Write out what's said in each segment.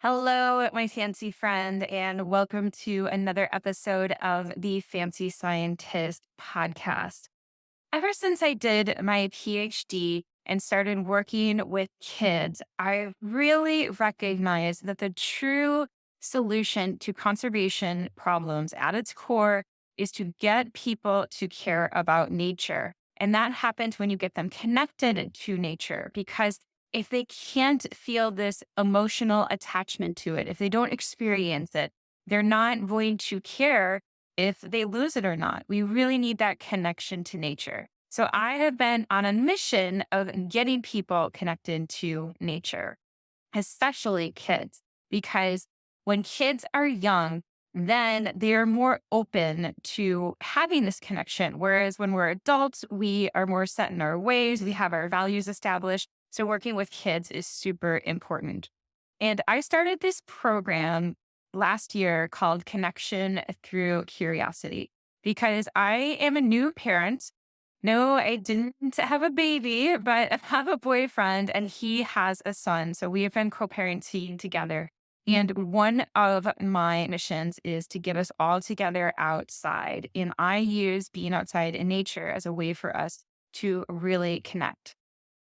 Hello, my fancy friend, and welcome to another episode of the Fancy Scientist podcast. Ever since I did my PhD and started working with kids, I really recognized that the true solution to conservation problems at its core is to get people to care about nature. And that happens when you get them connected to nature, because if they can't feel this emotional attachment to it, if they don't experience it, they're not going to care if they lose it or not. We really need that connection to nature. So I have been on a mission of getting people connected to nature, especially kids, because when kids are young, then they're more open to having this connection. Whereas when we're adults, we are more set in our ways, we have our values established. So working with kids is super important. And I started this program last year called Connection Through Curiosity because I am a new parent. No, I didn't have a baby, but I have a boyfriend and he has a son. So we have been co parenting together. And one of my missions is to get us all together outside. And I use being outside in nature as a way for us to really connect.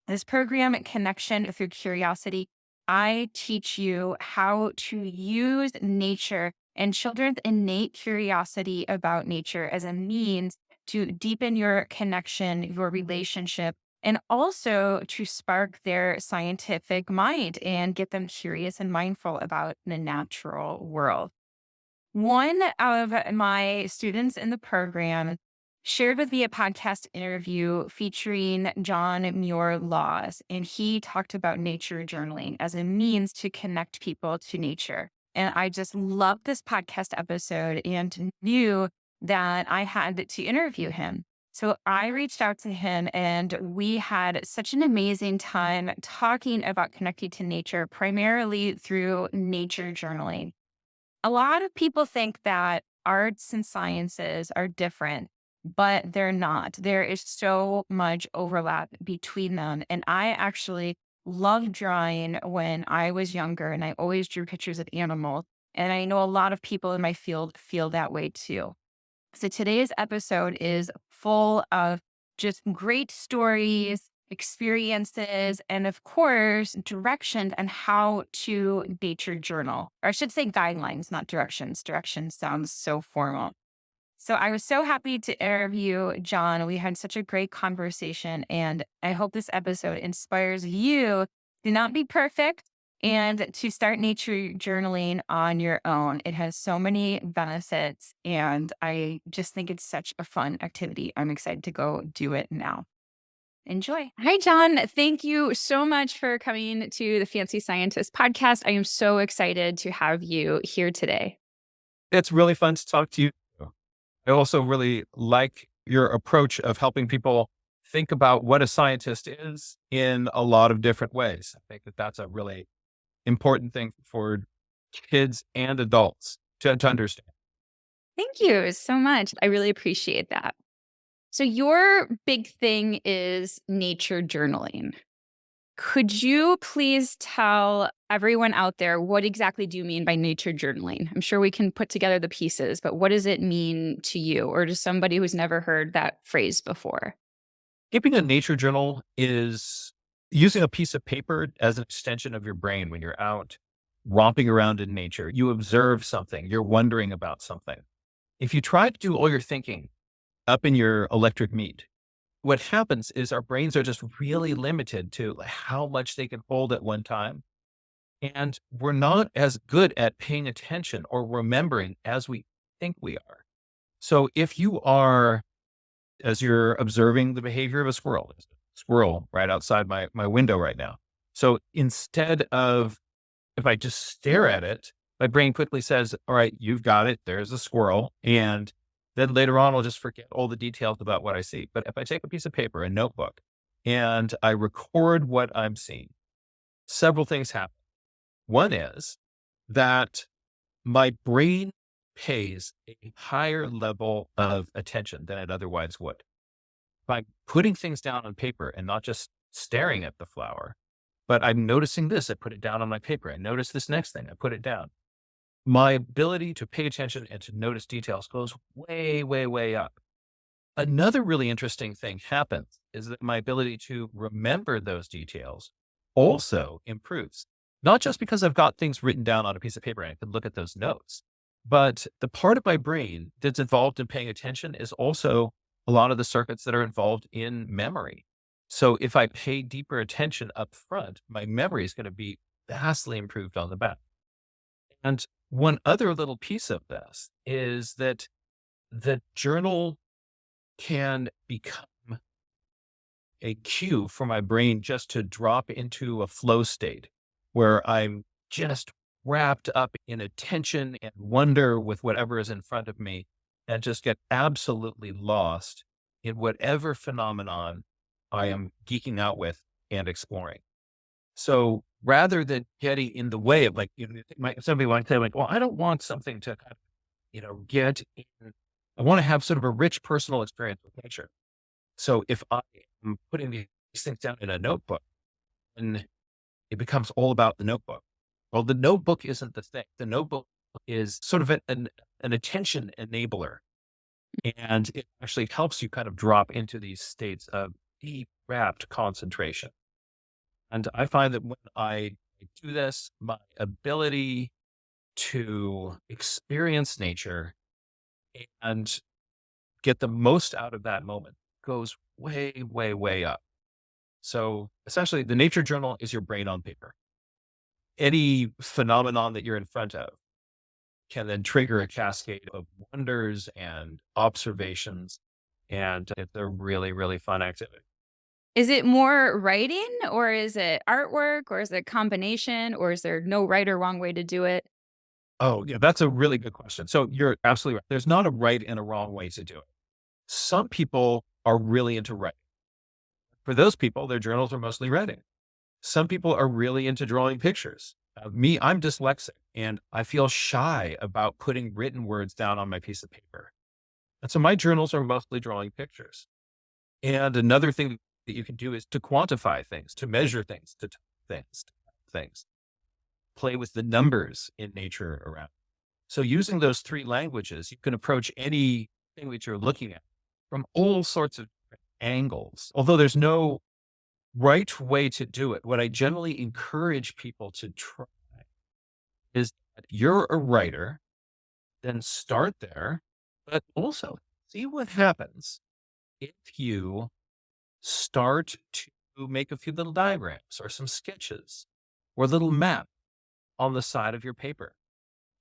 This program, Connection Through Curiosity, I teach you how to use nature and children's innate curiosity about nature as a means to deepen your connection, your relationship, and also to spark their scientific mind and get them curious and mindful about the natural world. One of my students in the program shared with me a podcast interview featuring John Muir Laws, and he talked about nature journaling as a means to connect people to nature. And I just loved this podcast episode and knew that I had to interview him. So I reached out to him and we had such an amazing time talking about connecting to nature, primarily through nature journaling. A lot of people think that arts and sciences are different, but they're not. There is so much overlap between them. And I actually loved drawing when I was younger, and I always drew pictures of animals. And I know a lot of people in my field feel that way too. So today's episode is full of just great stories, experiences, and of course, directions on how to nature journal. Or I should say guidelines, not directions. Directions sounds so formal. So I was so happy to interview John. We had such a great conversation, and I hope this episode inspires you to not be perfect and to start nature journaling on your own. It has so many benefits, and I just think it's such a fun activity. I'm excited to go do it now. Enjoy. Hi, John. Thank you so much for coming to the Fancy Scientist podcast. I am so excited to have you here today. It's really fun to talk to you. I also really like your approach of helping people think about what a scientist is in a lot of different ways. I think that that's a really important thing for kids and adults to understand. Thank you so much. I really appreciate that. So, your big thing is nature journaling. Could you please tell everyone out there what exactly do you mean by nature journaling? I'm sure we can put together the pieces, but what does it mean to you or to somebody who's never heard that phrase before? Keeping a nature journal is using a piece of paper as an extension of your brain when you're out romping around in nature. You observe something, you're wondering about something. If you try to do all your thinking up in your electric meat, what happens is our brains are just really limited to how much they can hold at one time. And we're not as good at paying attention or remembering as we think we are. So if you are, as you're observing the behavior of a squirrel, there's a squirrel right outside my window right now. So instead of, if I just stare at it, my brain quickly says, all right, you've got it. There's a squirrel. And then later on, I'll just forget all the details about what I see. But if I take a piece of paper, a notebook, and I record what I'm seeing, several things happen. One is that my brain pays a higher level of attention than it otherwise would. By putting things down on paper and not just staring at the flower, but I'm noticing this. I put it down on my paper. I notice this next thing. I put it down. My ability to pay attention and to notice details goes way, way, way up. Another really interesting thing happens is that my ability to remember those details also improves. Not just because I've got things written down on a piece of paper and I can look at those notes, but the part of my brain that's involved in paying attention is also a lot of the circuits that are involved in memory. So if I pay deeper attention up front, my memory is going to be vastly improved on the back. And one other little piece of this is that the journal can become a cue for my brain just to drop into a flow state where I'm just wrapped up in attention and wonder with whatever is in front of me and just get absolutely lost in whatever phenomenon I am geeking out with and exploring. So rather than getting in the way of like, somebody might say like, well, I don't want something to kind of, get in. I want to have sort of a rich personal experience with nature. So if I am putting these things down in a notebook, and it becomes all about the notebook. Well, the notebook isn't the thing. The notebook is sort of an attention enabler. And it actually helps you kind of drop into these states of deep, rapt concentration. And I find that when I do this, my ability to experience nature and get the most out of that moment goes way, way, way up. So essentially, the nature journal is your brain on paper. Any phenomenon that you're in front of can then trigger a cascade of wonders and observations. And it's a really, really fun activity. Is it more writing or is it artwork or is it a combination or is there no right or wrong way to do it? Oh, yeah, that's a really good question. So you're absolutely right. There's not a right and a wrong way to do it. Some people are really into writing. For those people, their journals are mostly writing. Some people are really into drawing pictures. Me, I'm dyslexic and I feel shy about putting written words down on my piece of paper. And so my journals are mostly drawing pictures. And another thing that you can do is to quantify things, to measure things, to things, things, play with the numbers in nature around. So using those three languages, you can approach anything that you're looking at from all sorts of different angles. Although there's no right way to do it, what I generally encourage people to try is that you're a writer, then start there, but also see what happens if you start to make a few little diagrams or some sketches or a little map on the side of your paper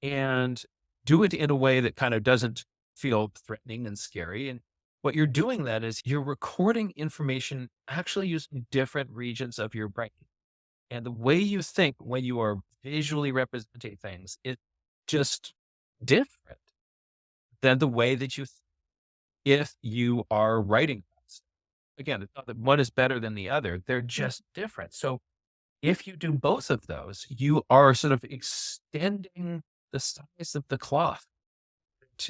and do it in a way that kind of doesn't feel threatening and scary. And what you're doing that is you're recording information actually using different regions of your brain. And the way you think when you are visually representing things is just different than the way that you if you are writing. Again, it's not that one is better than the other. They're just different. So if you do both of those, you are sort of extending the size of the cloth.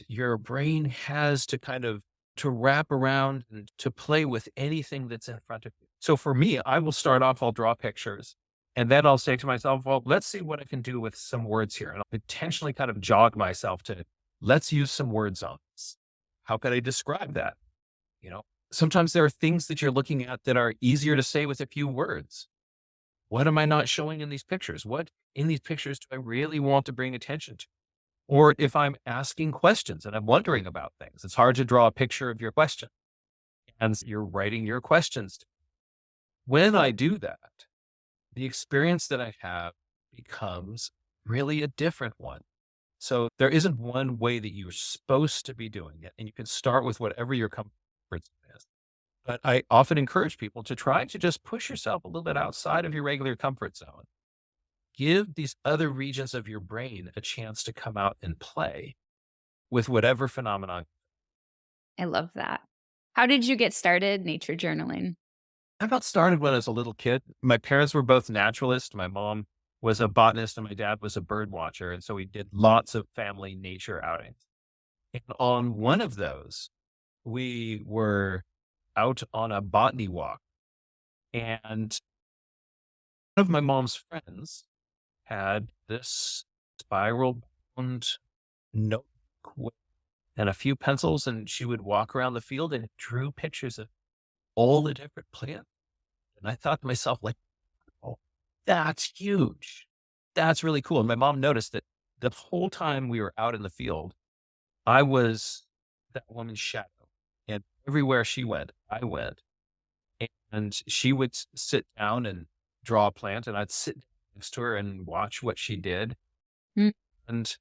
Your brain has to kind of to wrap around and to play with anything that's in front of you. So for me, I will start off, I'll draw pictures. And then I'll say to myself, well, let's see what I can do with some words here. And I'll potentially kind of jog myself to let's use some words on this. How could I describe that? You know, sometimes there are things that you're looking at that are easier to say with a few words. What am I not showing in these pictures? What in these pictures do I really want to bring attention to? Or if I'm asking questions and I'm wondering about things, it's hard to draw a picture of your question and you're writing your questions. When I do that, the experience that I have becomes really a different one. So there isn't one way that you're supposed to be doing it. And you can start with whatever your comfort zone is. But I often encourage people to try to just push yourself a little bit outside of your regular comfort zone. Give these other regions of your brain a chance to come out and play with whatever phenomenon. I love that. How did you get started nature journaling? I got started when I was a little kid. My parents were both naturalists. My mom was a botanist and my dad was a bird watcher. And so we did lots of family nature outings. And on one of those, we were out on a botany walk and of my mom's friends had this spiral bound notebook and a few pencils, and she would walk around the field and drew pictures of all the different plants. And I thought to myself, like, oh, that's huge. That's really cool. And my mom noticed that the whole time we were out in the field, I was that woman's shadow. And everywhere she went, I went. And she would sit down and draw a plant, and I'd sit next to her and watch what she did. Mm. And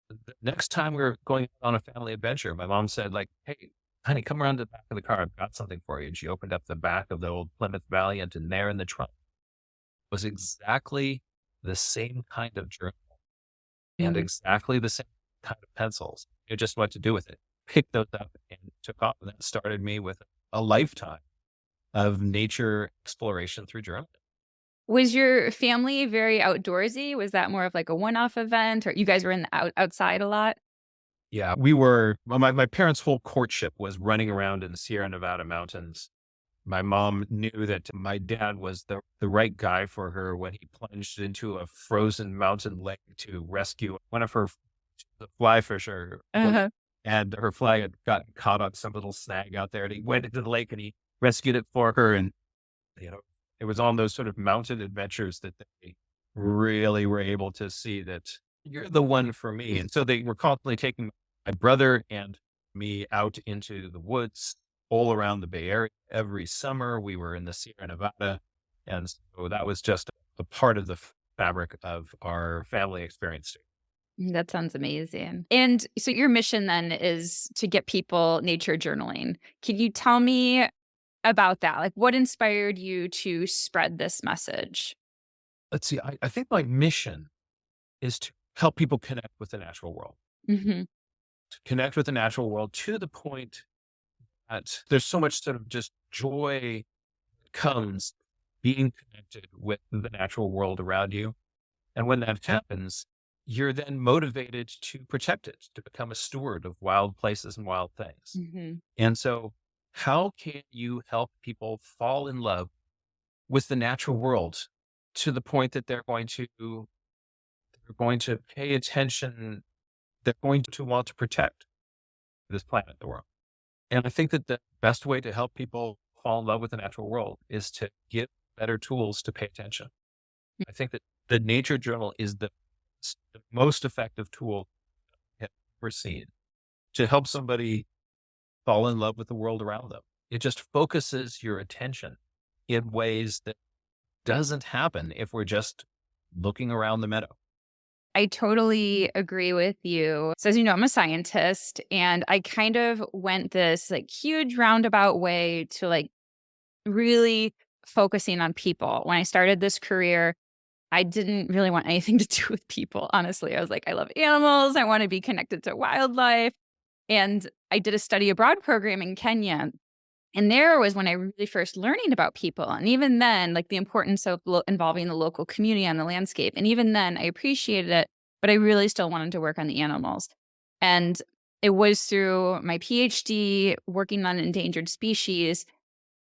the next time we were going on a family adventure, my mom said, like, "Hey, honey, come around to the back of the car. I've got something for you." And she opened up the back of the old Plymouth Valiant, and there in the trunk was exactly the same kind of journal and Mm. exactly the same kind of pencils. You just what to do with it. Picked those up and took off. And that started me with a lifetime of nature exploration through journaling. Was your family very outdoorsy? Was that more of like a one-off event, or you guys were in the outside a lot? Yeah, we were well, my parents' whole courtship was running around in the Sierra Nevada mountains. My mom knew that my dad was the right guy for her when he plunged into a frozen mountain lake to rescue one of her the fly fisher, Uh-huh. and her fly had gotten caught on some little snag out there, and he went into the lake and he rescued it for her, and, you know, it was on those sort of mountain adventures that they really were able to see that you're the one for me, and so they were constantly taking my brother and me out into the woods all around the Bay Area. Every summer, we were in the Sierra Nevada, and so that was just a part of the fabric of our family experience too. That sounds amazing. And so your mission then is to get people nature journaling. Can you tell me about that? Like, what inspired you to spread this message? Let's see, I think my mission is to help people connect with the natural world, Mhm. to connect with the natural world to the point that there's so much sort of just joy comes being connected with the natural world around you. And when that happens, you're then motivated to protect it, to become a steward of wild places and wild things. Mhm. And so, how can you help people fall in love with the natural world to the point that they're going to pay attention, they're going to want to protect this planet, the world. And I think that the best way to help people fall in love with the natural world is to give better tools to pay attention. I think that the nature journal is the most effective tool I've ever seen to help somebody fall in love with the world around them. It just focuses your attention in ways that doesn't happen if we're just looking around the meadow. I totally agree with you. So, as you know, I'm a scientist, and I kind of went this like huge roundabout way to like really focusing on people. When I started this career, I didn't really want anything to do with people, honestly. I was like, I love animals. I want to be connected to wildlife. And I did a study abroad program in Kenya. And there was when I really first learning about people. And even then, like the importance of involving the local community on the landscape. And even then, I appreciated it, but I really still wanted to work on the animals. And it was through my PhD working on endangered species,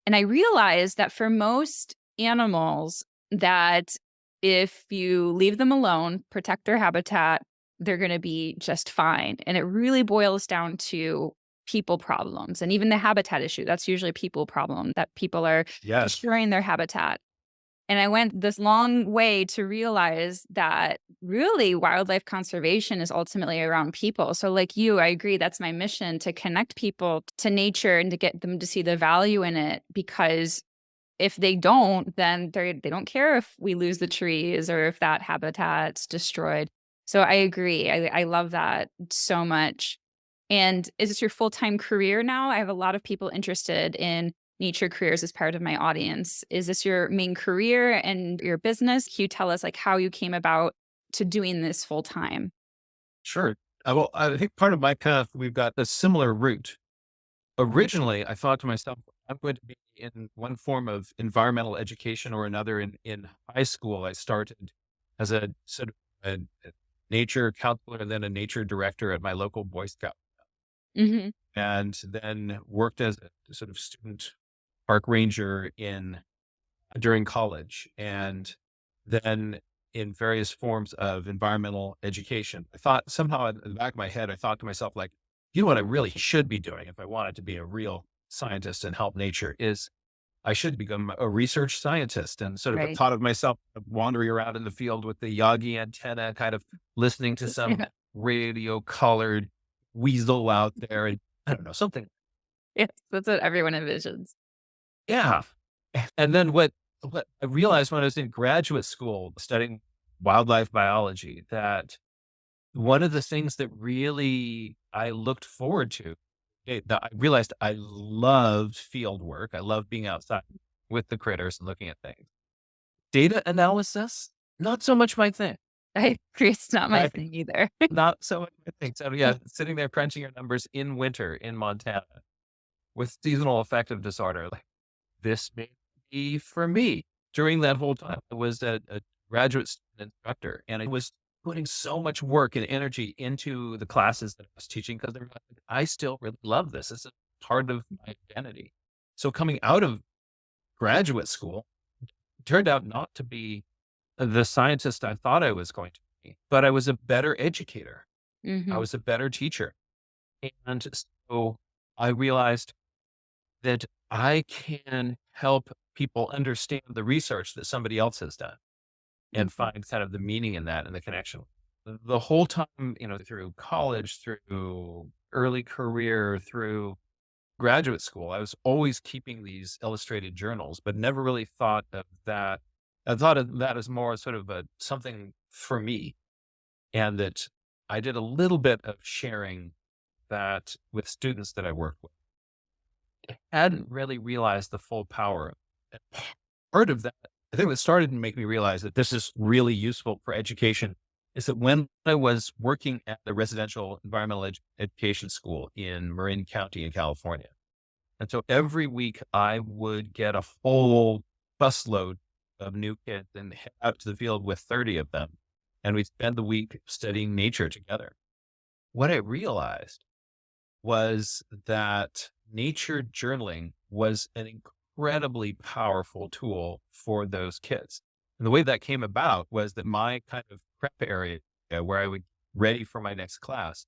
and I realized that for most animals, that if you leave them alone, protect their habitat, they're gonna be just fine. And it really boils down to people problems. And even the habitat issue, that's usually a people problem, that people are Yes. destroying their habitat. And I went this long way to realize that really wildlife conservation is ultimately around people. So, like you, I agree that's my mission to connect people to nature and to get them to see the value in it. Because if they don't, then they don't care if we lose the trees or if that habitat's destroyed. So I agree. I love that so much. And is this your full-time career now? I have a lot of people interested in nature careers as part of my audience. Is this your main career and your business? Can you tell us like how you came about to doing this full time? Sure. Well, I think part of my path, we've got a similar route. Originally, I thought to myself, I'm going to be in one form of environmental education or another. In high school, I started as a sort of a nature counselor and then a nature director at my local Boy Scout, Mhm. and then worked as a sort of student park ranger in during college. And then in various forms of environmental education. I thought somehow in the back of my head, I thought to myself, like, you know what I really should be doing if I wanted to be a real scientist and help nature is I should become a research scientist and sort of Right. thought of myself wandering around in the field with the Yagi antenna, kind of listening to some Yeah. radio colored weasel out there. And I don't know, something. Yes, that's what everyone envisions. Yeah. And then what I realized when I was in graduate school studying wildlife biology, that one of the things that really I looked forward to, that I realized I loved field work. I love being outside with the critters and looking at things. Data analysis, not so much my thing. I agree, it's not my Right? thing either. Not so much my thing. So yeah, sitting there crunching your numbers in winter in Montana with seasonal affective disorder, like this may be for me. During that whole time, I was a graduate student instructor, and I was putting so much work and energy into the classes that I was teaching because I still really love this. This is part of my identity. So coming out of graduate school, it turned out not to be the scientist I thought I was going to be, but I was a better educator. I Mhm. was a better teacher. And so I realized that I can help people understand the research that somebody else has done and Mhm. find kind of the meaning in that and the connection. The whole time, through college, through early career, through graduate school, I was always keeping these illustrated journals, but never really thought of that. I thought of that as more sort of something for me, and that I did a little bit of sharing that with students that I work with. I hadn't really realized the full power. And part of that, I think what started to make me realize that this is really useful for education is that when I was working at the residential environmental education school in Marin County in California. And so every week I would get a whole busload of new kids and head out to the field with 30 of them. And we'd spend the week studying nature together. What I realized was that nature journaling was an incredibly powerful tool for those kids. And the way that came about was that my kind of prep area where I would ready for my next class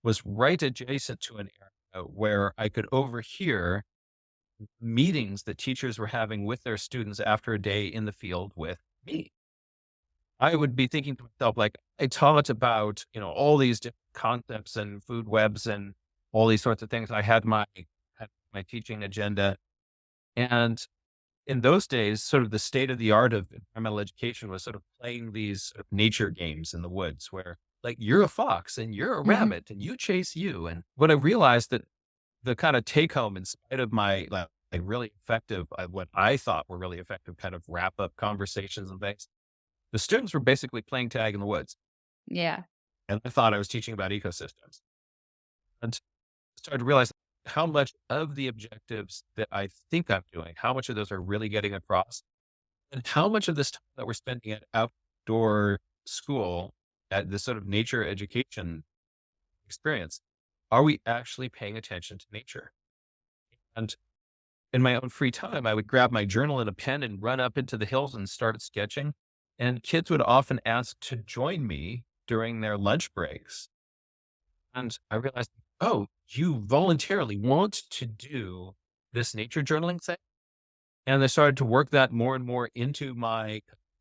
was right adjacent to an area where I could overhear meetings that teachers were having with their students after a day in the field with me. I would be thinking to myself, like, I taught about, all these different concepts and food webs and all these sorts of things. I had my teaching agenda. And in those days, sort of the state of the art of environmental education was sort of playing these sort of nature games in the woods where like you're a fox and you're a Mhm. rabbit and you chase you. And what I realized that the kind of take home in spite of my like really effective, what I thought were really effective kind of wrap up conversations and things, the students were basically playing tag in the woods. Yeah. And I thought I was teaching about ecosystems. And started to realize how much of the objectives that I think I'm doing, how much of those are really getting across, and how much of this time that we're spending at outdoor school, at this sort of nature education experience, are we actually paying attention to nature? And in my own free time, I would grab my journal and a pen and run up into the hills and start sketching. And kids would often ask to join me during their lunch breaks. And I realized, oh, you voluntarily want to do this nature journaling thing. And I started to work that more and more into my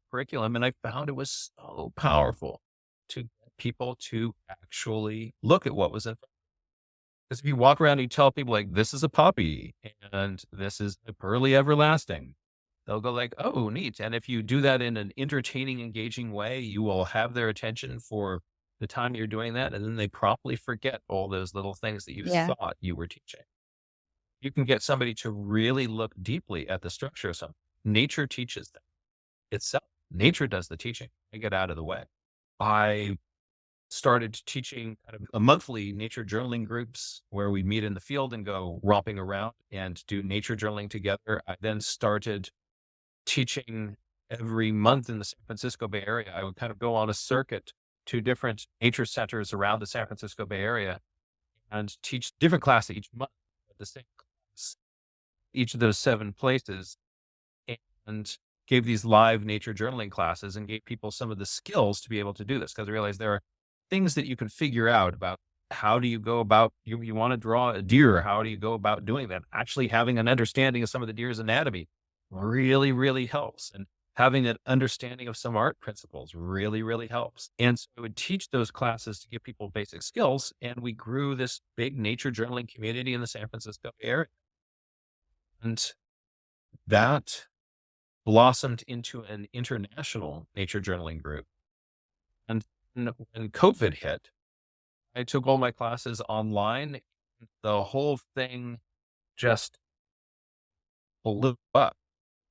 curriculum. And I found it was so powerful to get people to actually look at what was in. Because if you walk around and you tell people like this is a puppy and this is a pearly everlasting, they'll go like, oh, neat. And if you do that in an entertaining, engaging way, you will have their attention for the time you're doing that. And then they promptly forget all those little things that you Yeah. thought you were teaching. You can get somebody to really look deeply at the structure of something. Nature teaches them itself. Nature does the teaching. I get out of the way. I started teaching kind of a monthly nature journaling groups where we meet in the field and go romping around and do nature journaling together. I then started teaching every month in the San Francisco Bay Area. I would kind of go on a circuit to different nature centers around the San Francisco Bay Area and teach different classes each month at the same class, each of those 7 places. gave these live nature journaling classes and gave people some of the skills to be able to do this, because I realized there are things that you can figure out about how do you go about you want to draw a deer, how do you go about doing that? Actually having an understanding of some of the deer's anatomy really, really helps. And having an understanding of some art principles really, really helps. And so I would teach those classes to give people basic skills. And we grew this big nature journaling community in the San Francisco area. And that blossomed into an international nature journaling group. And when COVID hit, I took all my classes online. The whole thing just blew up.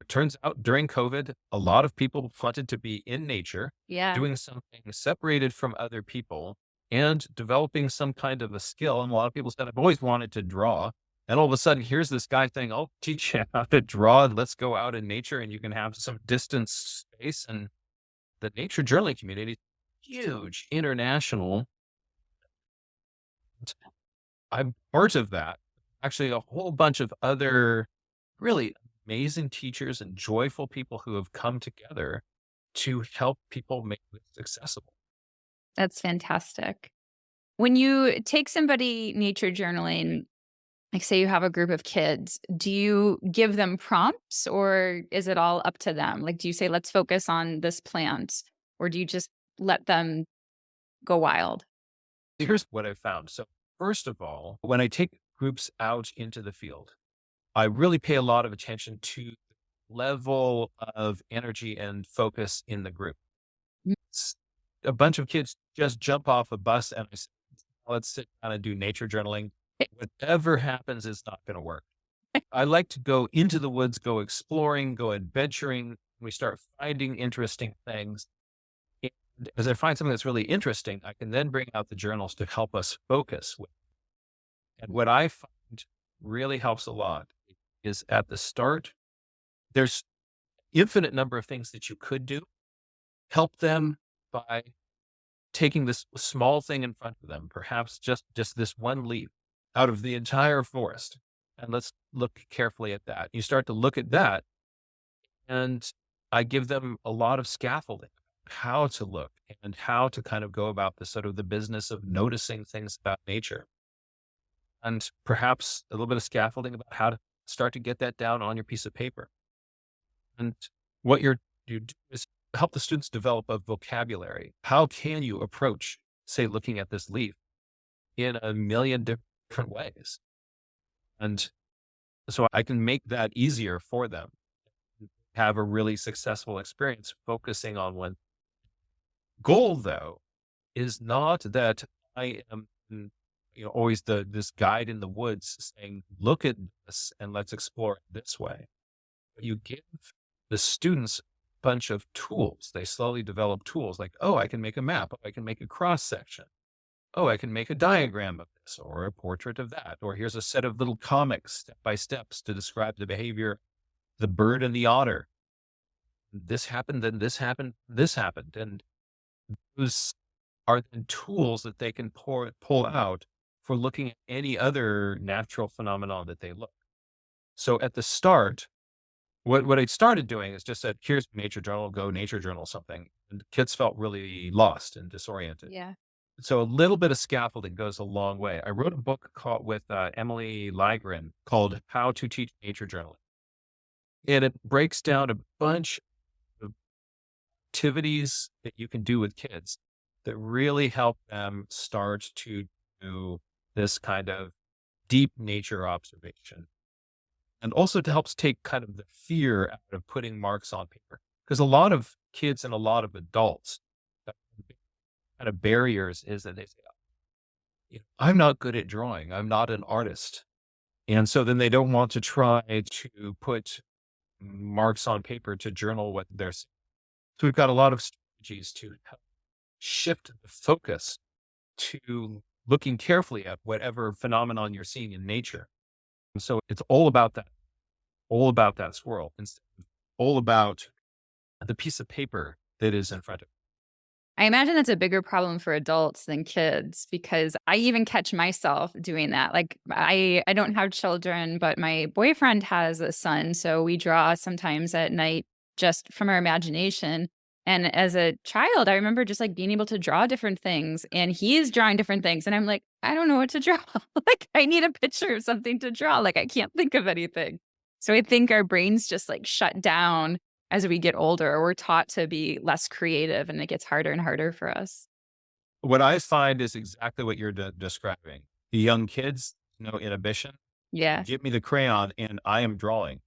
It turns out during COVID, a lot of people wanted to be in nature, Yeah. doing something separated from other people and developing some kind of a skill. And a lot of people said, I've always wanted to draw. And all of a sudden, here's this guy saying, I'll teach you how to draw. Let's go out in nature and you can have some distance space. And the nature journaling community, huge international. I'm part of that. Actually, a whole bunch of other really amazing teachers and joyful people who have come together to help people make this accessible. That's fantastic. When you take somebody nature journaling, like say you have a group of kids, do you give them prompts or is it all up to them? Like, do you say, let's focus on this plant, or do you just let them go wild? Here's what I found. So, first of all, when I take groups out into the field, I really pay a lot of attention to the level of energy and focus in the group. Mm. A bunch of kids just jump off a bus and I say, let's sit down and do nature journaling. Whatever happens is not going to work. I like to go into the woods, go exploring, go adventuring. We start finding interesting things. And as I find something that's really interesting, I can then bring out the journals to help us focus. And what I find really helps a lot is at the start, there's infinite number of things that you could do. Help them by taking this small thing in front of them, perhaps just this one leaf out of the entire forest. And let's look carefully at that. You start to look at that, and I give them a lot of scaffolding, how to look and how to kind of go about the sort of the business of noticing things about nature. And perhaps a little bit of scaffolding about how to start to get that down on your piece of paper. And what you do is help the students develop a vocabulary. How can you approach, say, looking at this leaf in a million different ways? And so I can make that easier for them, have a really successful experience focusing on one goal, though, is not that I am, always this guide in the woods saying, look at this and let's explore it this way. You give the students a bunch of tools. They slowly develop tools like, oh, I can make a map. Oh, I can make a cross section. Oh, I can make a diagram of this or a portrait of that. Or here's a set of little comics step by steps to describe the behavior, the bird and the otter. This happened, then this happened, this happened. And those are the tools that they can pull out for looking at any other natural phenomenon that they look. So at the start, what I started doing is just said, here's nature journal, go nature journal something. And kids felt really lost and disoriented. Yeah. So a little bit of scaffolding goes a long way. I wrote a book called with Emily Ligren called How to Teach Nature Journaling. And it breaks down a bunch of activities that you can do with kids that really help them start to do this kind of deep nature observation. And also to helps take kind of the fear out of putting marks on paper. Because a lot of kids and a lot of adults, uh, kind of barriers is that they say, I'm not good at drawing. I'm not an artist. And so then they don't want to try to put marks on paper to journal what they're seeing. So we've got a lot of strategies to help shift the focus to looking carefully at whatever phenomenon you're seeing in nature. And so it's all about that squirrel, instead of all about the piece of paper that is in front of I imagine that's a bigger problem for adults than kids because I even catch myself doing that. Like I don't have children, but my boyfriend has a son, so we draw sometimes at night just from our imagination. And as a child, I remember just like being able to draw different things and he's drawing different things. And I'm like, I don't know what to draw. Like, I need a picture of something to draw. Like, I can't think of anything. So I think our brains just like shut down as we get older, or we're taught to be less creative and it gets harder and harder for us. What I find is exactly what you're describing. The young kids, no inhibition. Yeah. Give me the crayon and I am drawing.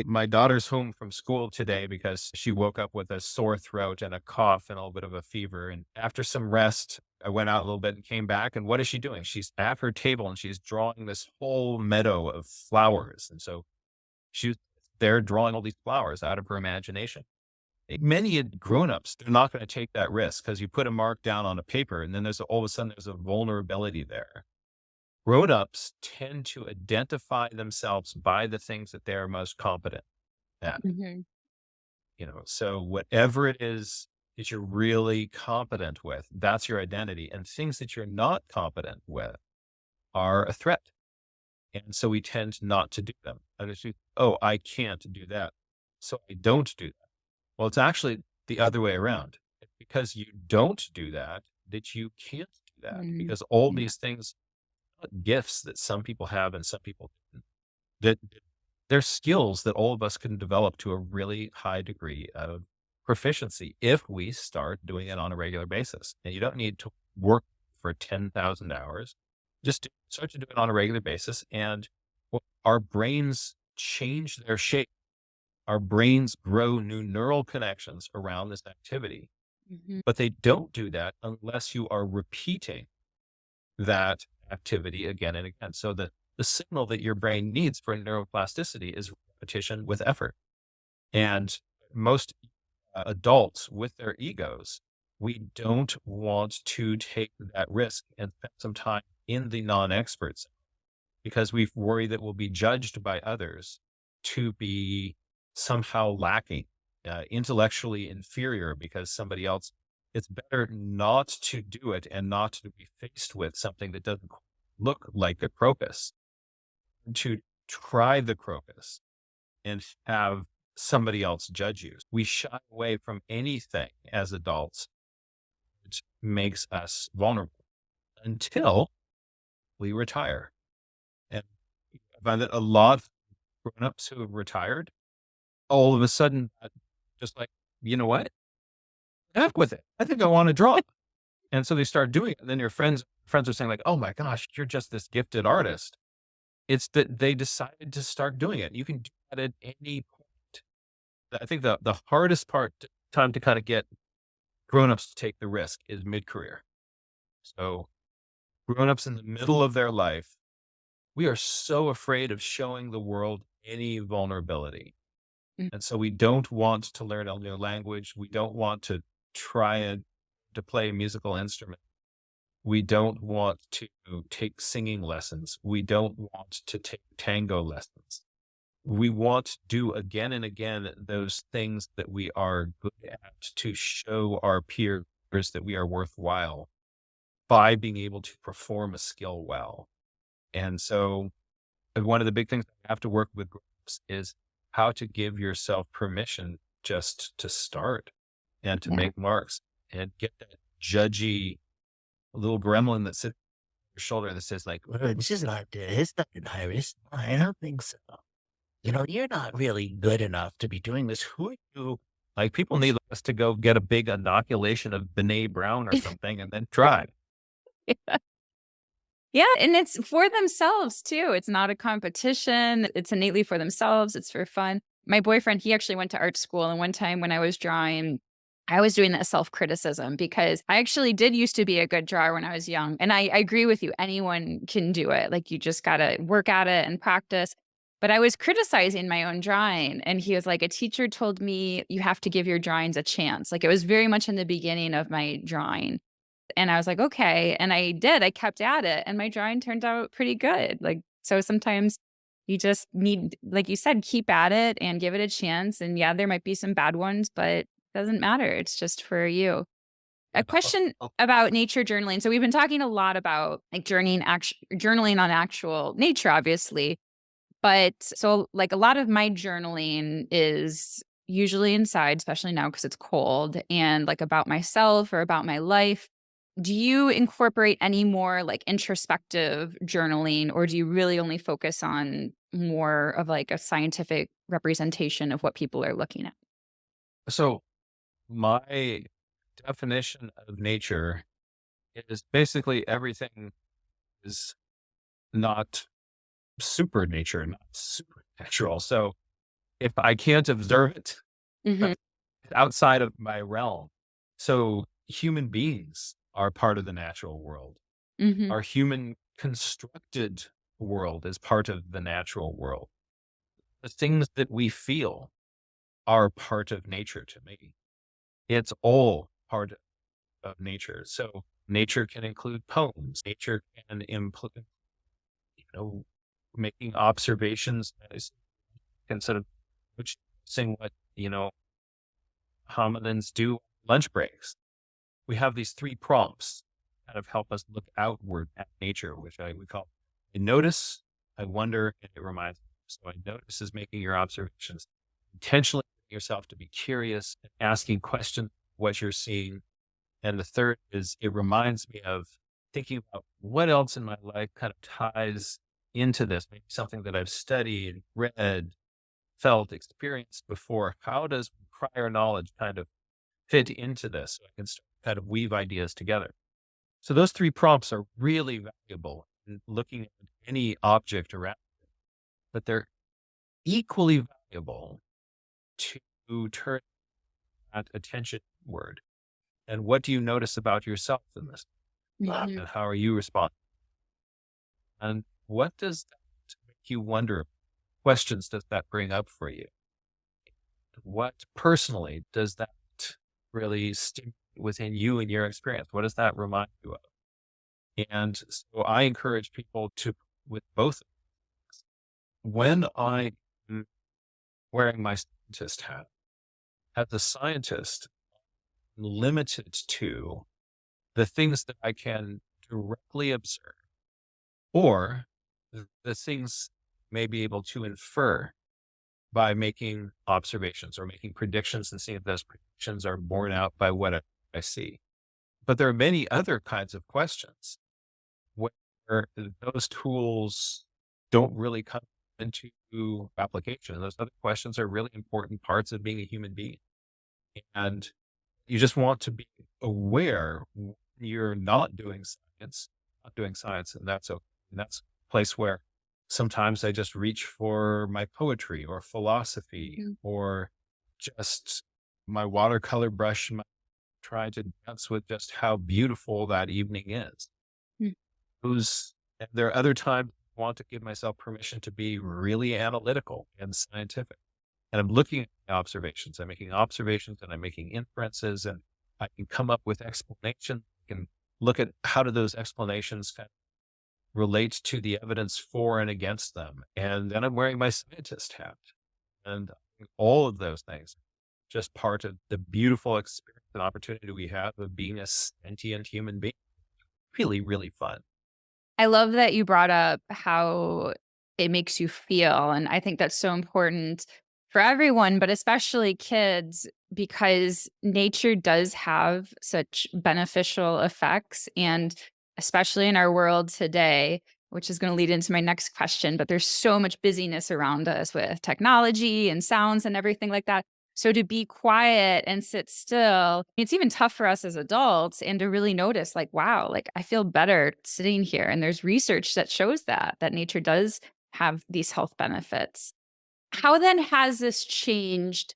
My daughter's home from school today because she woke up with a sore throat and a cough and a little bit of a fever. And after some rest, I went out a little bit and came back. And what is she doing? She's at her table and she's drawing this whole meadow of flowers. And so she's there drawing all these flowers out of her imagination. Many grown-ups, they're not going to take that risk because you put a mark down on a paper and then all of a sudden there's a vulnerability there. Grown-ups tend to identify themselves by the things that they're most competent at, Hmm. so whatever it is that you're really competent with, that's your identity. And things that you're not competent with are a threat. And so we tend not to do them. Oh, I can't do that. So I don't do that. Well, it's actually the other way around. It's because you don't do that that you can't do that Hmm. because all Yeah. these things gifts that some people have and some people didn't. That they're skills that all of us can develop to a really high degree of proficiency if we start doing it on a regular basis. And you don't need to work for 10,000 hours. Start to do it on a regular basis. And our brains change their shape. Our brains grow new neural connections around this activity, Hmm. but they don't do that unless you are repeating that activity again and again. So the signal that your brain needs for neuroplasticity is repetition with effort. And most adults with their egos, we don't want to take that risk and spend some time in the non-experts because we worry that we'll be judged by others to be somehow lacking, intellectually inferior because somebody else. It's better not to do it and not to be faced with something that doesn't look like a crocus, to try the crocus and have somebody else judge you. We shy away from anything as adults which makes us vulnerable until we retire. And I find that a lot of grown-ups who have retired, all of a sudden, just like, you know what? Heck with it. I think I want to draw. And so they start doing it. And then your friends are saying like, oh my gosh, you're just this gifted artist. It's that they decided to start doing it. You can do that at any point. I think the hardest time to kind of get grown-ups to take the risk is mid-career. So grown-ups in the middle of their life, we are so afraid of showing the world any vulnerability. And so we don't want to learn a new language. We don't want to to play a musical instrument. We don't want to take singing lessons. We don't want to take tango lessons. We want to do again and again those things that we are good at to show our peers that we are worthwhile by being able to perform a skill well. And so one of the big things I have to work with groups is how to give yourself permission just to start and to Yeah. make marks and get that judgy little gremlin that sits on your shoulder that says like, Well, this is not good. It's not an iris. I don't think so. You know, you're not really good enough to be doing this. Who are you? like people need us to go get a big inoculation of Benet Brown or something and then try. Yeah, and it's for themselves too. It's not a competition. It's innately for themselves. It's for fun. My boyfriend, he actually went to art school, and one time when I was drawing, I was doing that self-criticism because I actually did used to be a good drawer when I was young. And I agree with you. Anyone can do it. Like you just gotta work at it and practice. But I was criticizing my own drawing, and he was like, a teacher told me you have to give your drawings a chance. Like it was very much in the beginning of my drawing. And I was like, "Okay." And I did, I kept at it, and my drawing turned out pretty good. Like, so sometimes you just need, like you said, keep at it and give it a chance, and yeah, there might be some bad ones, but it doesn't matter, it's just for you. A question about nature journaling. So we've been talking a lot about, like, journaling on actual nature, obviously, but so, like, a lot of my journaling is usually inside, especially now because it's cold, and like about myself or about my life. Do you incorporate any more like introspective journaling, or do you really only focus on more of like a scientific representation of what people are looking at? So my definition of nature is basically everything is not super nature, not supernatural. So if I can't observe it, Mhm, that's outside of my realm. So human beings are part of the natural world. mhm, Our human constructed world is part of the natural world. The things that we feel are part of nature to me. It's all part of nature. So nature can include poems. Nature can include, you know, making observations instead of saying what, hominins do on lunch breaks. We have these three prompts kind of help us look outward at nature, which we call I notice, I wonder, and it reminds me. So I notice is making your observations, intentionally getting yourself to be curious and asking questions what you're seeing. And the third is it reminds me of thinking about what else in my life kind of ties into this, maybe something that I've studied, read, felt, experienced before. How does prior knowledge kind of fit into this? So I can start kind of weave ideas together. So those three prompts are really valuable in looking at any object around, but they're equally valuable to turn that attention inward. And what do you notice about yourself in this? mhm. And how are you responding? And what does that make you wonder? Questions does that bring up for you? What personally does that really stimulate within you and your experience? What does that remind you of? And so I encourage people to, with both, when I am wearing my scientist hat, as a scientist, I'm limited to the things that I can directly observe or the things may be able to infer by making observations or making predictions and seeing if those predictions are borne out by what I see. But there are many other kinds of questions where those tools don't really come into application. Those other questions are really important parts of being a human being. And you just want to be aware when you're not doing science, and that's okay. And that's a place where sometimes I just reach for my poetry or philosophy Mm, or just my watercolor brush, try to dance with just how beautiful that evening is. mm. Who's and there are other times I want to give myself permission to be really analytical and scientific. And I'm looking at my observations. I'm making observations and I'm making inferences and I can come up with explanations. I can look at how do those explanations kind of relate to the evidence for and against them. And then I'm wearing my scientist hat. And I think all of those things, just part of the beautiful experience and opportunity we have of being a sentient human being. Really, really fun. I love that you brought up how it makes you feel, and I think that's so important for everyone, but especially kids, because nature does have such beneficial effects, and especially in our world today, which is gonna lead into my next question, but there's so much busyness around us with technology and sounds and everything like that. So to be quiet and sit still, it's even tough for us as adults and to really notice like, wow, like I feel better sitting here. And there's research that shows that nature does have these health benefits. How then has this changed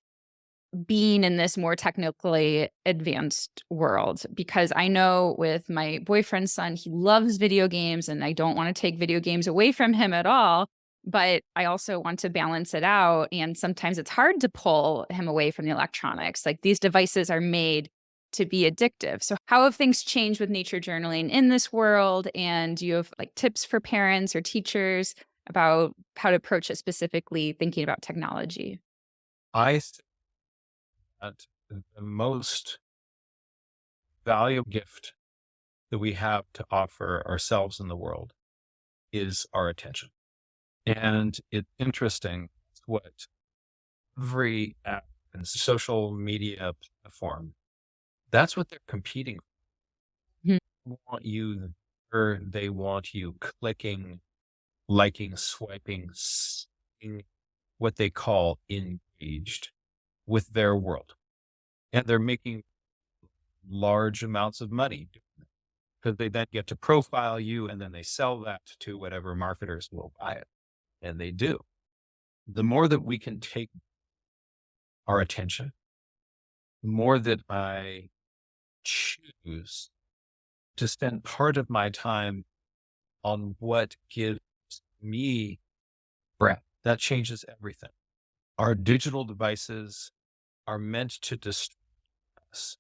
being in this more technically advanced world? Because I know with my boyfriend's son, he loves video games and I don't want to take video games away from him at all. But I also want to balance it out. And sometimes it's hard to pull him away from the electronics. Like these devices are made to be addictive. So, how have things changed with nature journaling in this world? And do you have like tips for parents or teachers about how to approach it specifically, thinking about technology? I think that the most valuable gift that we have to offer ourselves in the world is our attention. And it's interesting what every app and social media platform, that's what they're competing Mhm. for. They want you there. They want you clicking, liking, swiping, seeing what they call engaged with their world. And they're making large amounts of money because they then get to profile you and then they sell that to whatever marketers will buy it. And they do. The more that we can take our attention, the more that I choose to spend part of my time on what gives me breath, that changes everything. Our digital devices are meant to distract us.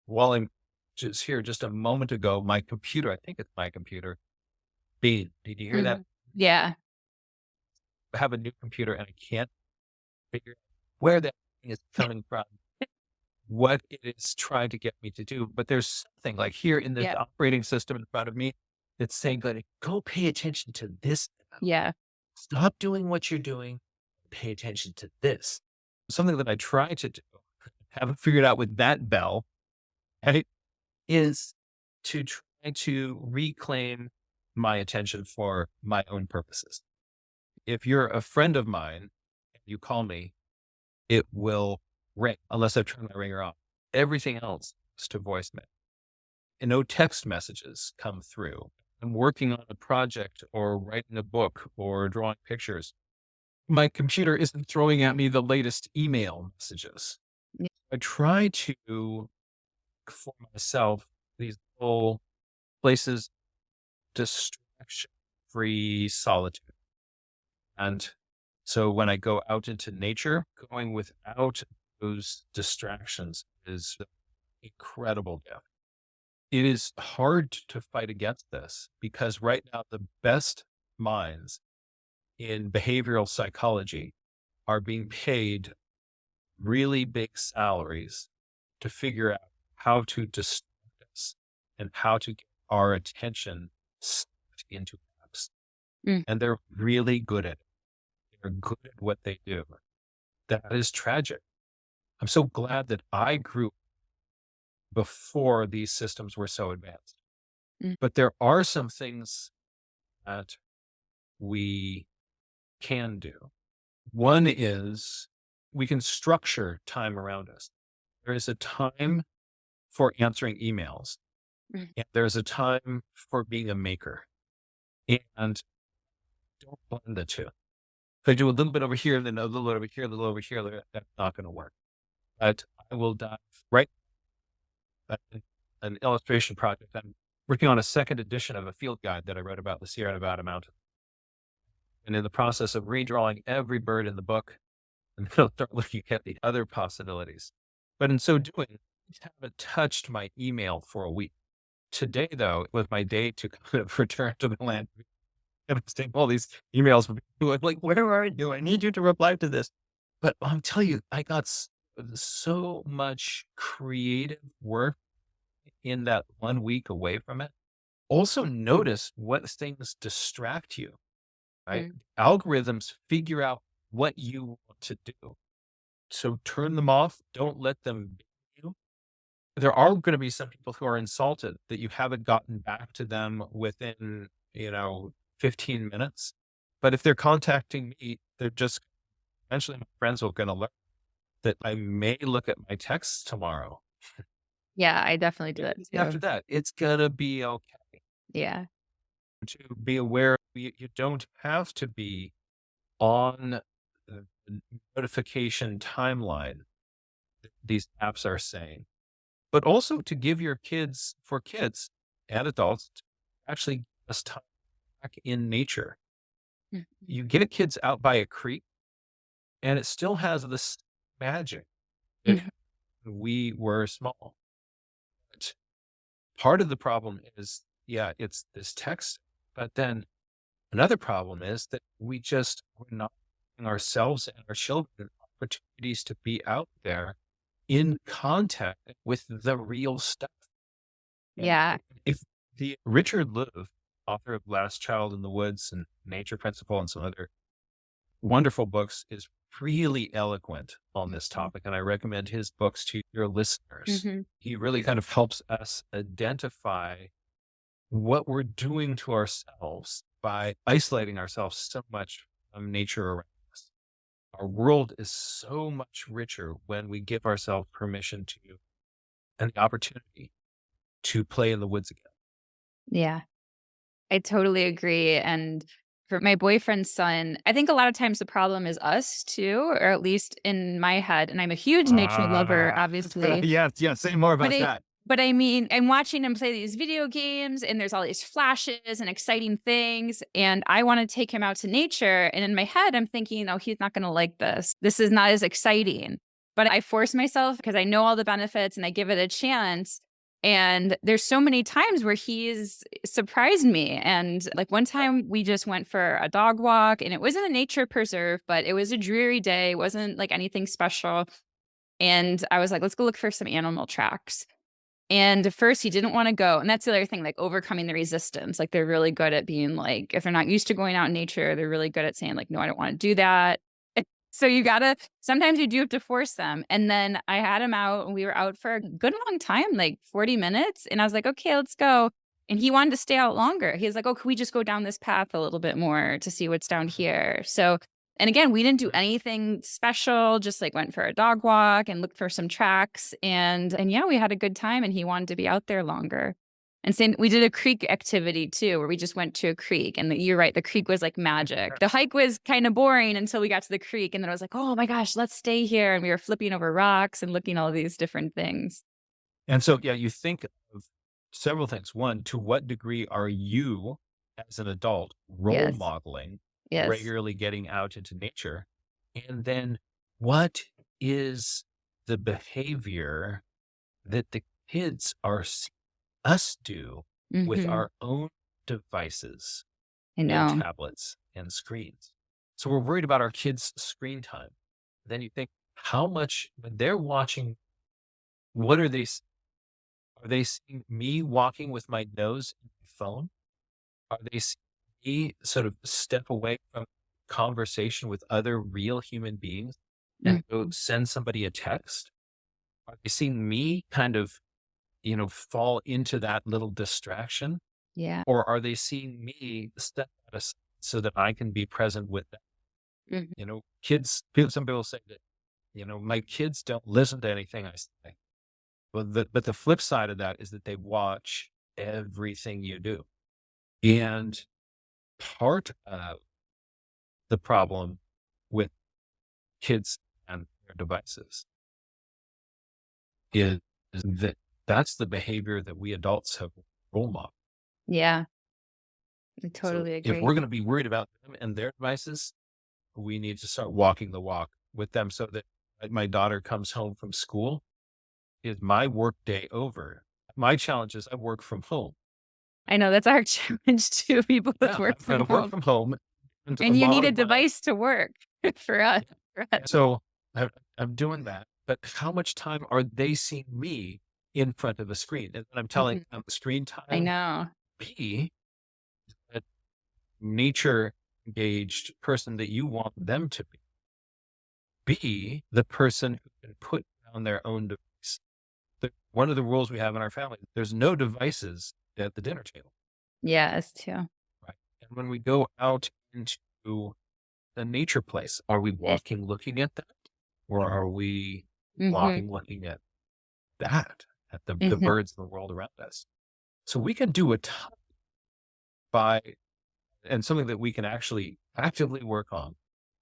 While I'm just here just a moment ago, my computer, I think it's my computer, beep. Did you hear that? Yeah. I have a new computer and I can't figure out where that thing is coming from, what it is trying to get me to do. But there's something like here in this Yeah. operating system in front of me that's saying, like, go pay attention to this. Yeah. Stop doing what you're doing. Pay attention to this. Something that I try to do, haven't figured out with that bell, right, is to try to reclaim my attention for my own purposes. If you're a friend of mine and you call me, it will ring unless I've turned my ringer off. Everything else is to voicemail. And no text messages come through. I'm working on a project or writing a book or drawing pictures. My computer isn't throwing at me the latest email messages. Yeah. I try to, for myself, these little places, distraction free solitude. And so when I go out into nature, going without those distractions is an incredible gift. It is hard to fight against this because right now the best minds in behavioral psychology are being paid really big salaries to figure out how to distract us and how to get our attention sucked into apps. Mm. And they're really good at it. They're good at what they do. That is tragic. I'm so glad that I grew before these systems were so advanced. Mm. But there are some things that we can do. One is we can structure time around us. There is a time for answering emails, Mm. and there's a time for being a maker. And don't blend the two. If I do a little bit over here, then a little over here, a little over here, that's not going to work. But I will dive right in an illustration project. I'm working on a second edition of a field guide that I wrote about the Sierra Nevada mountain. And in the process of redrawing every bird in the book, and then I'll start looking at the other possibilities. But in so doing, I haven't touched my email for a week. Today, though, was my day to kind of return to the land. And I'm seeing all these emails from people. I'm like, where are you? I need you to reply to this. But I'm telling you, I got so much creative work in that 1 week away from it. Also notice what things distract you, right? Algorithms figure out what you want to do. So turn them off. Don't let them be you. There are going to be some people who are insulted that you haven't gotten back to them within, 15 minutes. But if they're contacting me, they're just eventually my friends are going to learn that I may look at my texts tomorrow. Yeah, I definitely do that After too. that, it's going to be okay Yeah. to be aware you don't have to be on the notification timeline that these apps are saying, but also to give your kids, for kids and adults, to actually give us time back in nature. Mm. You get kids out by a creek and it still has this magic that Mhm. when we were small. But part of the problem is, yeah, it's this text, but then another problem is that we're not giving ourselves and our children opportunities to be out there in contact with the real stuff. And Yeah. if the Richard Louv, author of Last Child in the Woods and Nature Principle and some other wonderful books, is really eloquent on this topic, and I recommend his books to your listeners. Mhm. He really kind of helps us identify what we're doing to ourselves by isolating ourselves so much from nature around us. Our world is so much richer when we give ourselves permission to and the opportunity to play in the woods again. Yeah. I totally agree, and for my boyfriend's son, I think a lot of times the problem is us too, or at least in my head, and I'm a huge nature lover, Ah, obviously. yes, yes. Say more But about I that. but I mean, I'm watching him play these video games, and there's all these flashes and exciting things, and I wanna take him out to nature, and in my head, I'm thinking, "Oh, he's not gonna like this. This is not as exciting." But I force myself because I know all the benefits, and I give it a chance, and there's so many times where he's surprised me, and, like, one time, we just went for a dog walk, and it wasn't a nature preserve, but it was a dreary day, it wasn't, like, anything special, and I was like, "Let's go look for some animal tracks." And at first he didn't wanna go, and that's the other thing, like, overcoming the resistance, like, they're really good at being like if they're not used to going out in nature, they're really good at saying like, "No, I don't wanna do that." So you gotta sometimes you do have to force them, and then I had him out, and we were out for a good long time, like 40 minutes, and I was like, "Okay, let's go," and he wanted to stay out longer. He was like, "Oh, can we just go down this path a little bit more to see what's down here?" So and again, we didn't do anything special, just, like, went for a dog walk and looked for some tracks, and yeah, we had a good time, and he wanted to be out there longer. And same we did a creek activity too, where we just went to a creek, and you're right, the creek was like magic. The hike was kinda boring until we got to the creek, and then I was like, "Oh my gosh, let's stay here," and we were flipping over rocks and looking at all these different things. And so, yeah, you think of several things. One, to what degree are you as an adult role Yes, modeling, yes. regularly getting out into nature? And then what is the behavior that the kids are seeing us do with Mhm. our own devices I and know. tablets and screens? So we're worried about our kids' screen time. Then you think, how much, when they're watching, what are they seeing me walking with my nose in my phone? Are they seeing me sort of step away from conversation with other real human beings and go Mhm. send somebody a text? Are they seeing me kind of, fall into that little distraction? Yeah. Or are they seeing me step out of so that I can be present with them? Mhm. Some people say that, my kids don't listen to anything I say. But the flip side of that is that they watch everything you do. And part of the problem with kids and their devices is that that's the behavior that we adults have role model. Yeah, I So totally if we're agree. going to be worried about them and their devices, we need to start walking the walk with them so that my daughter comes home from school. Is my work day over? My challenge is I work from home. I know that's our challenge too, we both Yeah, work I'm going from to work home, from home. And a and you need lot a of my device to work for us for us. So I'm doing that, but how much time are they seeing me in front of a screen? And I'm telling Mhm. them screen I time, know. be a nature engaged person that you want them to be the person who can put down their own device. One of the rules we have in our family, there's no devices at the dinner table, Yeah, us too. right? And when we go out into a nature place, are we Eh walking looking at that? Or are we Mhm, walking looking at the mhm. birds in the world around us? So we can do a ton by, and something that we can actually actively work on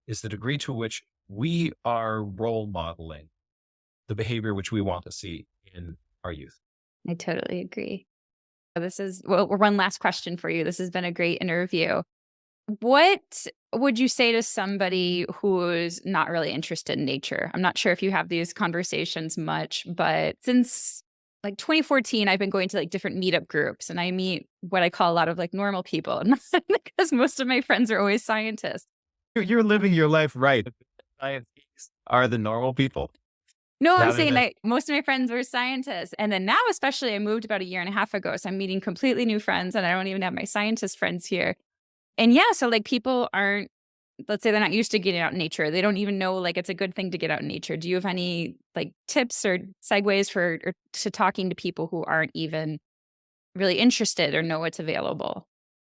is the degree to which we are role modeling the behavior which we want to see in our youth. I totally agree. This is well, one last question for you. This has been a great interview. What would you say to somebody who's not really interested in nature? I'm not sure if you have these conversations much, but since like 2014, I've been going to like different meetup groups and I meet what I call a lot of like normal people because most of my friends are always scientists. You're living your life right. Science geeks are the normal people. No, I'm Having saying that, that most of my friends were scientists. And then now, especially, I moved about a year and a half ago. So I'm meeting completely new friends and I don't even have my scientist friends here. And yeah, so like people aren't let's say they're not used to getting out in nature. They don't even know like it's a good thing to get out in nature. Do you have any like tips or segues for or to talking to people who aren't even really interested or know what's available?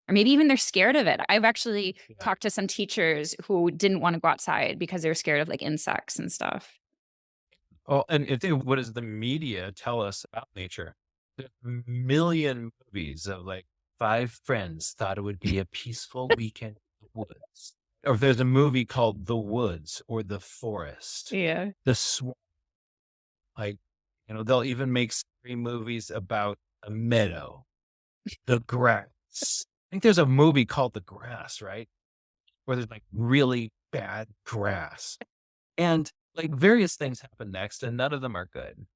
Or maybe even they're scared of it. I've actually Yeah. talked to some teachers who didn't want to go outside because they were scared of like insects and stuff. Well, and I think what does the media tell us about nature? There's a million movies of like five friends thought it would be a peaceful weekend in the woods. Or if there's a movie called The Woods or The Forest, Yeah. The Swamp, like, they'll even make scary movies about a meadow, the grass. I think there's a movie called The Grass, right? Where there's like really bad grass. And like various things happen next, and none of them are good.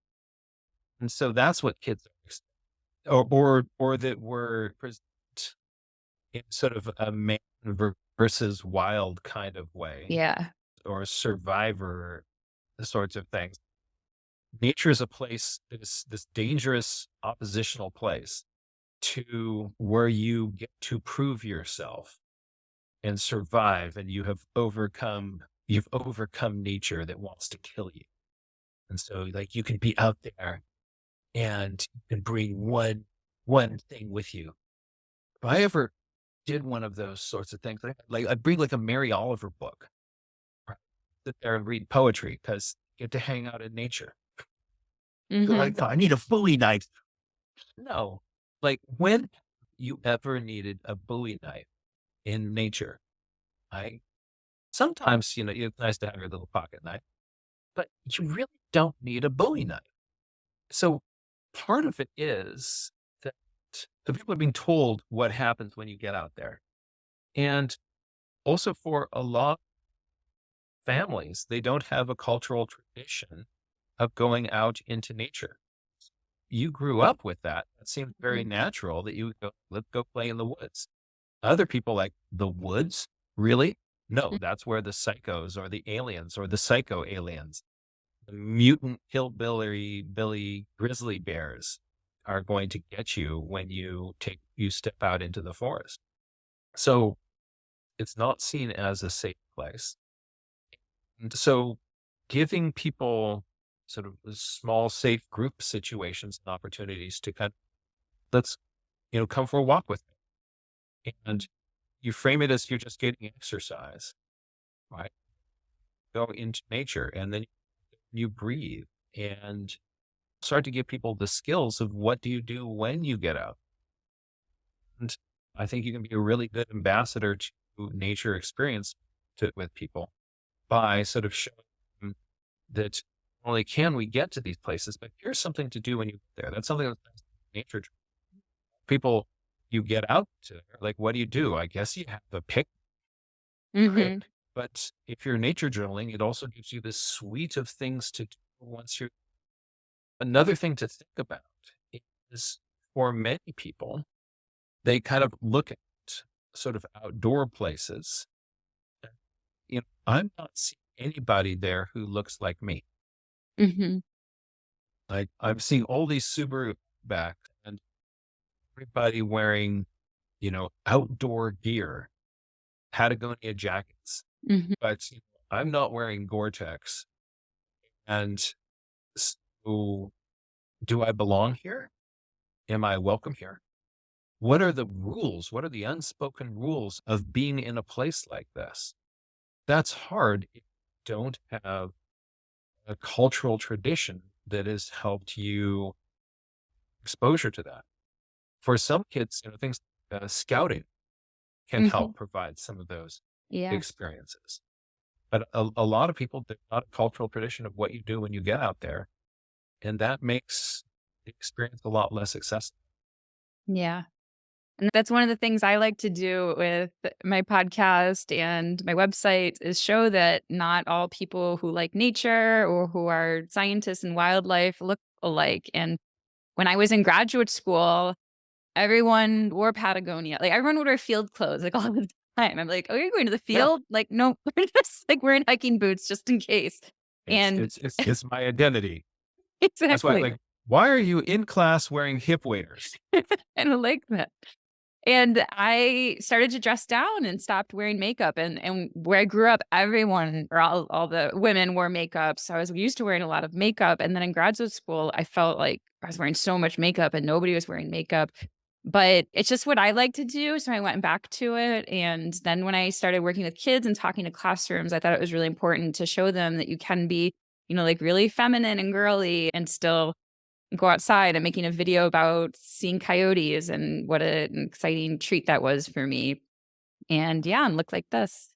And so that's what kids are or that were present in sort of a man versus wild kind of way, Yeah. or survivor sorts of things. Nature is a place that is this dangerous oppositional place to where you get to prove yourself and survive, and you've overcome nature that wants to kill you. And so like you can be out there and you can bring one thing with you. If I ever did one of those sorts of things, like I'd bring like a Mary Oliver book, right? Sit there and read poetry because you get to hang out in nature. You're Mhm. like, "Oh, I need a Bowie knife." No. Like, when you ever needed a Bowie knife in nature? I Sometimes, it's nice to have your little pocket knife, but you really don't need a Bowie knife. So part of it is that the people are being told what happens when you get out there. And also for a lot of families, they don't have a cultural tradition of going out into nature. You grew up with that. It seemed very Mhm. natural that you would go, let's go play in the woods. Other people like the woods, really? No, that's where the psychos or the aliens or the psycho aliens, the mutant hillbilly Billy grizzly bears are going to get you when you step out into the forest. So it's not seen as a safe place. And so giving people sort of small, safe group situations and opportunities to let's, come for a walk with me. And you frame it as you're just getting exercise, right? Go into nature and then you breathe and start to give people the skills of what do you do when you get out. And I think you can be a really good ambassador to nature experience with people by sort of showing them that not only can we get to these places, but here's something to do when you get there. That's something that's nice in nature. People, you get out to there, like, what do you do? I guess you have a pick, right? Mhm. But if you're nature journaling, it also gives you this suite of things to do once you're. Another thing to think about is for many people, they kind of look at sort of outdoor places. I'm not seeing anybody there who looks like me. Mhm. Like I'm seeing all these Subaru back and everybody wearing, outdoor gear, Patagonia jackets. Mhm. But I'm not wearing Gore-Tex. And so do I belong here? Am I welcome here? What are the rules? What are the unspoken rules of being in a place like this? That's hard if you don't have a cultural tradition that has helped you exposure to that. For some kids, things scouting can Mhm. help provide some of those Yeah. experiences. But a lot of people, there's not a cultural tradition of what you do when you get out there. And that makes the experience a lot less accessible. Yeah. And that's one of the things I like to do with my podcast and my website is show that not all people who like nature or who are scientists and wildlife look alike. And when I was in graduate school, everyone wore Patagonia. Like everyone would wear field clothes like all the time. I'm like, "Oh, you're going to the Yeah. field?" Like, "No, we're just like wearing hiking boots just in case." It's And it's it's it's my identity. That's why, exactly. like, why are you in class wearing hip waders? I don't like that. And I started to dress down and stopped wearing makeup. And where I grew up, everyone or all the women wore makeup. So I was used to wearing a lot of makeup. And then in graduate school, I felt like I was wearing so much makeup and nobody was wearing makeup. But it's just what I like to do. So I went back to it. And then when I started working with kids and talking to classrooms, I thought it was really important to show them that you can be, like really feminine and girly and still go outside. And making a video about seeing coyotes and what an exciting treat that was for me. And yeah, and look like this.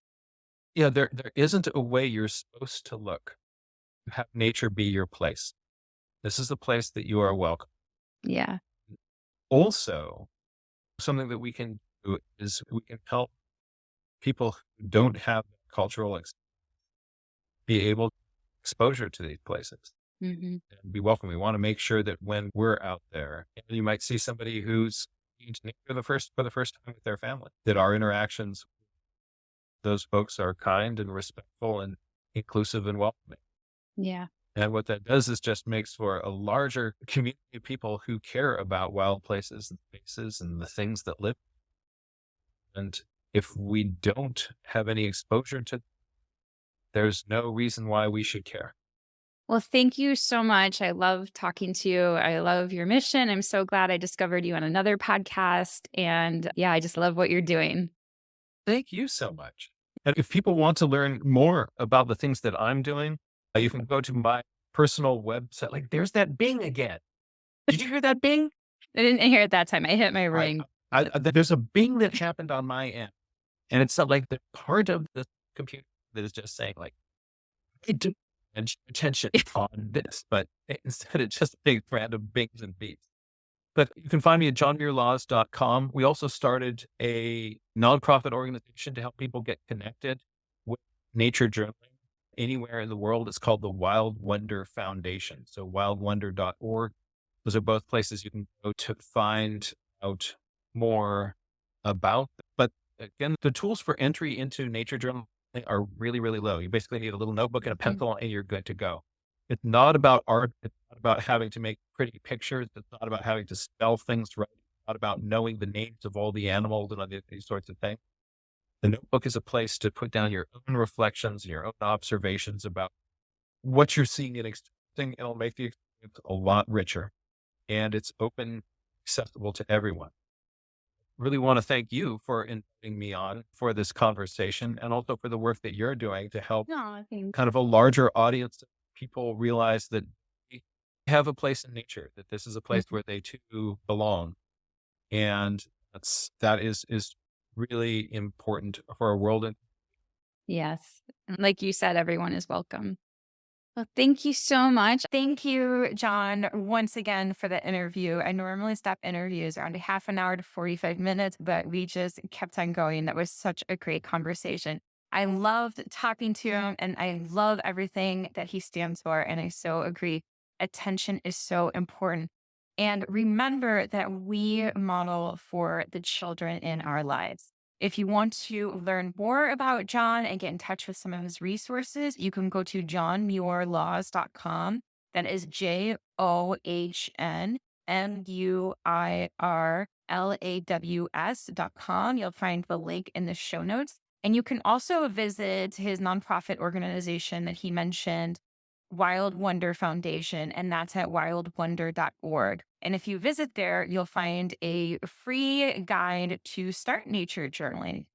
Yeah, there isn't a way you're supposed to look. Have nature be your place. This is the place that you are welcome. Yeah. Also, something that we can do is we can help people who don't have cultural be able to exposure to these places Hmm. and be welcome. We want to make sure that when we're out there, and you might see somebody who's into nature for the first time with their family, that our interactions, those folks are kind and respectful and inclusive and welcoming. Yeah. And what that does is just makes for a larger community of people who care about wild places and spaces and the things that live. And if we don't have any exposure to, there's no reason why we should care. Well, thank you so much. I love talking to you. I love your mission. I'm so glad I discovered you on another podcast. And yeah, I just love what you're doing. Thank you so much. And if people want to learn more about the things that I'm doing, you can go to my personal website. Like, there's that bing again. Did you hear that bing? I didn't hear it that time. I hit my I, ring. there's a bing that happened on my end, and it's like the part of the computer that is just saying like, "I do attention on this," but instead it just makes random bings and beeps. But you can find me at johnmuirlaws.com. We also started a nonprofit organization to help people get connected with nature journaling anywhere in the world. It's called the Wild Wonder Foundation. So wildwonder.org. Those are both places you can go to find out more about. But again, the tools for entry into nature journaling are really, really low. You basically need a little notebook and a Mhm. pencil and you're good to go. It's not about art. It's not about having to make pretty pictures. It's not about having to spell things right. It's not about knowing the names of all the animals and all these sorts of things. The notebook is a place to put down your own reflections, your own observations about what you're seeing and experiencing. It'll make the experience a lot richer, and it's open, accessible to everyone. Really want to thank you for inviting me on for this conversation and also for the work that you're doing to help Aw, thanks. kind of a larger audience of people realize that they have a place in nature, that this is a place Mhm. where they too belong. And that is really important for our world. And Yes. And like you said, everyone is welcome. Well, thank you so much. Thank you, John, once again for the interview. I normally stop interviews around a half an hour to 45 minutes, but we just kept on going. That was such a great conversation. I loved talking to him and I love everything that he stands for. And I so agree. Attention is so important. And remember that we model for the children in our lives. If you want to learn more about John and get in touch with some of his resources, you can go to johnmuirlaws.com. That is JOHNMUIRLAWS.com. You'll find the link in the show notes. And you can also visit his nonprofit organization that he mentioned, Wild Wonder Foundation, and that's at wildwonder.org. And if you visit there, you'll find a free guide to start nature journaling.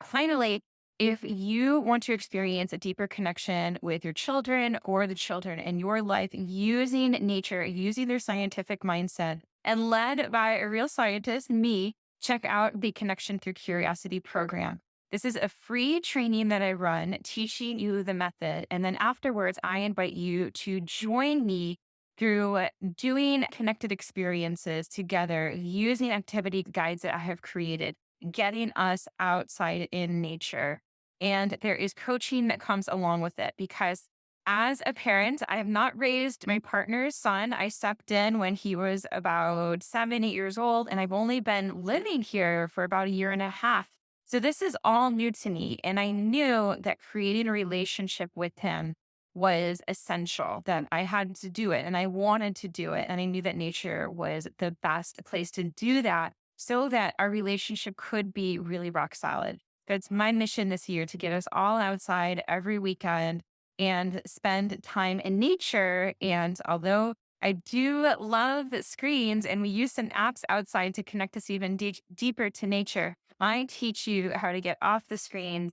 Finally, if you want to experience a deeper connection with your children or the children in your life using nature, using their scientific mindset, and led by a real scientist, me, check out the Connection Through Curiosity program. This is a free training that I run teaching you the method. And then afterwards, I invite you to join me through doing connected experiences together using activity guides that I have created, getting us outside in nature. And there is coaching that comes along with it because as a parent, I have not raised my partner's son. I stepped in when he was about 7, 8 years old, and I've only been living here for about a year and a half. So this is all new to me. And I knew that creating a relationship with him was essential, that I had to do it and I wanted to do it. And I knew that nature was the best place to do that. so that our relationship could be really rock solid. That's my mission this year, to get us all outside every weekend and spend time in nature. And although I do love screens and we use some apps outside to connect us even deeper to nature, I teach you how to get off the screen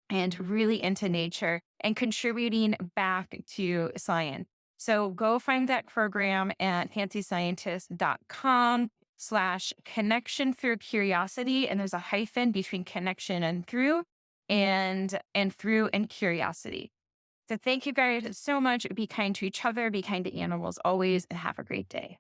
and really into nature and contributing back to science. So go find that program at fancy.com/connection through curiosity. And there's a hyphen between connection and through, and through and curiosity. So thank you guys so much. Be kind to each other, be kind to animals always, and have a great day.